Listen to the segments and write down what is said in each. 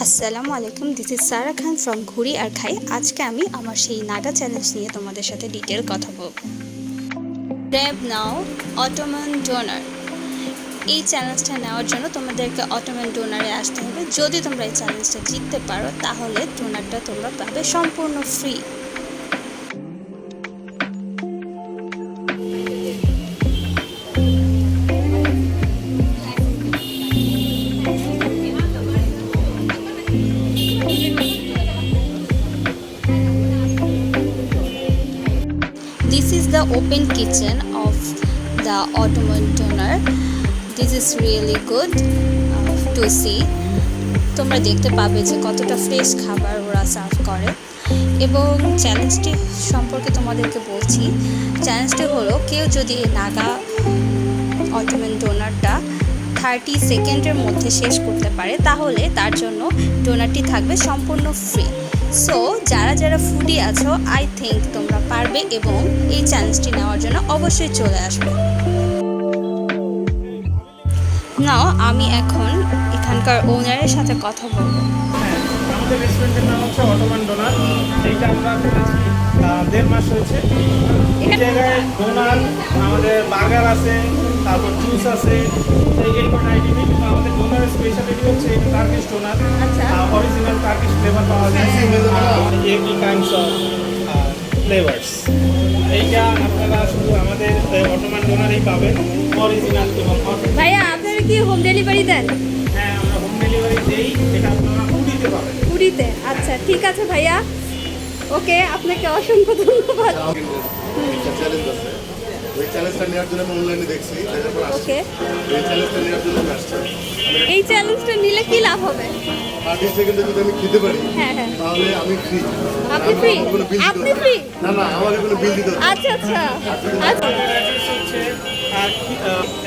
আসসালামু আলাইকুম, this is Sara Khan from ঘুরি আর খাই। আজকে আমি আমার সেই নাগা চ্যালেঞ্জ নিয়ে তোমাদের সাথে ডিটেল কথা বলবো। গ্র্যাব নাও অটোমান ডোনার। এই চ্যালেঞ্জটা নেওয়ার জন্য তোমাদেরকে অটোমান ডোনারে আসতে হবে। যদি তোমরা এই চ্যালেঞ্জটা জিততে পারো তাহলে ডোনারটা তোমরা পাবে সম্পূর্ণ free. This is the open kitchen of the Ottoman donor. This is really good to see. তোমরা দেখতে পাবে যে কতটা ফ্রেশ খাবার ওরা সার্ভ করে। এবং চ্যালেঞ্জটি সম্পর্কে তোমাদেরকে বলছি। চ্যালেঞ্জটি হলো, কেউ যদি এই নাগা অটোমান ডোনারটা 30 সেকেন্ডের মধ্যে শেষ করতে পারে তাহলে তার জন্য ডোনারটি থাকবে সম্পূর্ণ ফ্রি। সো যারা যারা ফুডি আছো, আই থিঙ্ক তোমরা পারবে এবং এই চ্যালেঞ্জটি নেওয়ার জন্য অবশ্যই চলে আসবে। নাও আমি এখন এখানকার ওনারের সাথে কথা বলবো। আমাদের রেস্টুরেন্টের নাম হচ্ছে অটোমান ডোনার। এইটা আমরা খুলেছি 1.5 মাস হয়েছে। এই জায়গায় ডোনার, আমাদের বার্গার আছে, তারপর জুস আছে, এই কোনো আইটেমই। কিন্তু আমাদের ডোনারের স্পেশালিটি হচ্ছে এটা Turkish doner. Original Turkish flavour পাওয়া যায়, এভরি কাইন্ডস অফ ফ্লেভার্স। এইটা আপনারা শুধু আমাদের অটোমান ডোনারেই পাবেন, অরিজিনাল এবং ভাইয়া আপনারা কি হোম ডেলিভারি দেন? হ্যাঁ, আমরা হোম ডেলিভারি দিই। এটা আপনারা পুরীতে পাবেন। পুরীতে? আচ্ছা, ঠিক আছে ভাইয়া, ওকে, আপনাকে অসংখ্য ধন্যবাদ। ওই চ্যালেঞ্জটা নেওয়ার জন্য আমি অনলাইনে দেখছি, তারপর আসছি। ওকে, এই চ্যালেঞ্জটা নেওয়ার জন্য আমি আসছি। এই চ্যালেঞ্জটা নিলে কি লাভ হবে? 30 সেকেন্ডে যদি আমি খেতে পারি হ্যাঁ হ্যাঁ, তাহলে আমি ফ্রি। আপনি ফ্রি? আপনি ফ্রি? না না, আমাকে কোনো বিল দিতে হবে না। আচ্ছা আচ্ছা আচ্ছা অ্যাড্রেস হচ্ছে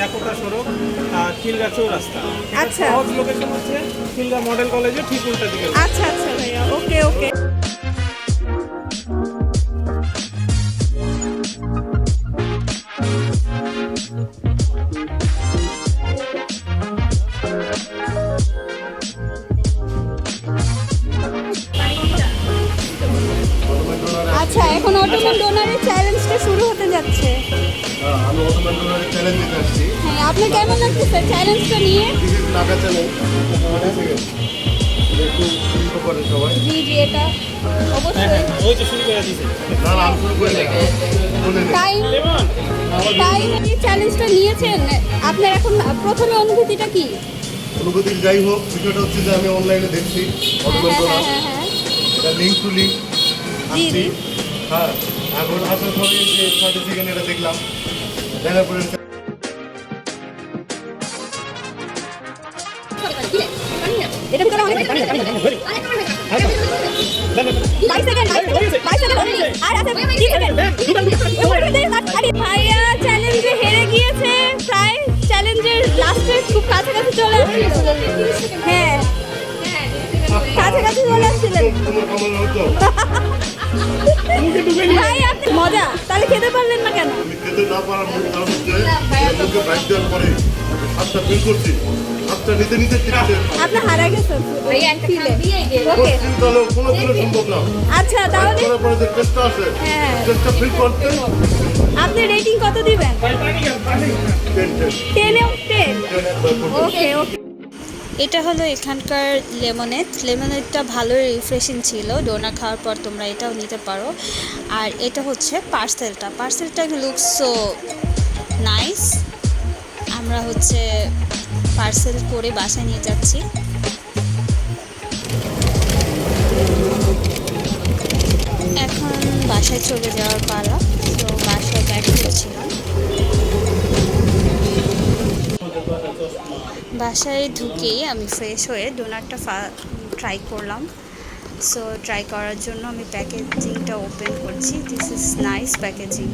একতা সড়ক, খিলগা চৌরাস্তা। আচ্ছা। সহজ লোকেশন হচ্ছে খিলগা মডেল কলেজের ঠিক উল্টা দিকে। আচ্ছা আচ্ছা ভাইয়া, ওকে ওকে। আচ্ছা, এখন অটোমান ডোনারের চ্যালেঞ্জটা শুরু হতে যাচ্ছে। আমি অটোমান ডোনারের চ্যালেঞ্জ দিতে আসছি। হ্যাঁ, আপনার কেমন লাগতেছে চ্যালেঞ্জটা নিয়ে? This is Naga challenge. 30 second একটু ইনফো করেন সবাই। জি জি, এটা অবশ্যই। ওই তো শুরু করে দিয়েছে। না না, আমি শুরু করি না, বলে দিই। টাইম এই চ্যালেঞ্জটা নিয়েছেন, আপনার এখন প্রথমে অনুভূতিটা কি? অনুভূতি যাই হোক, বিষয়টা হচ্ছে যে আমি অনলাইনে দেখছি অটোমান হ্যাঁ ডোনার, হ্যাঁ হ্যাঁ, এটা লিঙ্ক টু লিঙ্ক জি আসছি। জি। হ্যাঁ, এখন আসার পরে যে 30 সেকেন্ড এটা দেখলাম, দেখার পরে এটা ভিতরে অনেক 22 সেকেন্ড আর আছে 30 সেকেন্ড। আরে ভাইয়া চ্যালেঞ্জে হেরে গিয়েছে, প্রায় চ্যালেঞ্জের লাস্টের খুব কাছাকাছি চলে আসছিল। হ্যাঁ, কাছাকাছি চলে আসছিলেন তোমার কেমন হতো? ভাই। আপনি মজা, তাহলে খেতে পারলেন না কেন? আমি খেতে না পারার মূল কারণ হচ্ছে মুখে বাইক দেওয়ার পরে হাতটা ফিল করছি, হাতটা নিতে নিতে তিনটে আপনি হারা গেছেন ওকে। তাহলে কোনো দিনও সম্ভব না। আচ্ছা, তাহলে করার পরে যে টেস্টটা আছে, হ্যাঁ, টেস্টটা ফিল করতে আপনি রেটিং কত দিবেন? 10 এও 10? ওকে ওকে। এটা হলো এখানকার লেমনেডটা ভালোই রিফ্রেশিং ছিল। ডোনা খাওয়ার পর তোমরা এটাও নিতে পারো। আর এটা হচ্ছে পার্সেলটা লুকস সো নাইস। আমরা হচ্ছে পার্সেল করে বাসায় নিয়ে যাচ্ছি। এখন বাসায় চলে যাওয়ার পালা। তো বাসায় ব্যাক করেছিলাম। বাসায় ঢুকেই আমি ফ্রেশ হয়ে ডোনারটা ট্রাই করলাম। সো ট্রাই করার জন্য আমি প্যাকেজিংটা ওপেন করছি। This is nice packaging.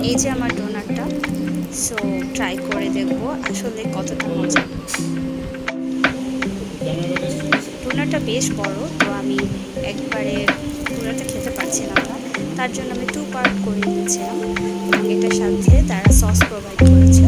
এই যে আমার ডোনারটা। সো ট্রাই করে দেখব আসলে কতটা মজা। ডোনারটা বেশ বড়, তো আমি একবারে পুরোটা খেতে পারছিলাম না, তার জন্য আমি 2 পার্ট করে নিয়েছিলাম। এটার সাথে তারা সস প্রোভাইড করেছে।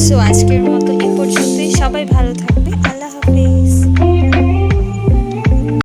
সো আজকের মতো এই পর্যন্তই, সবাই ভালো থাকবেন।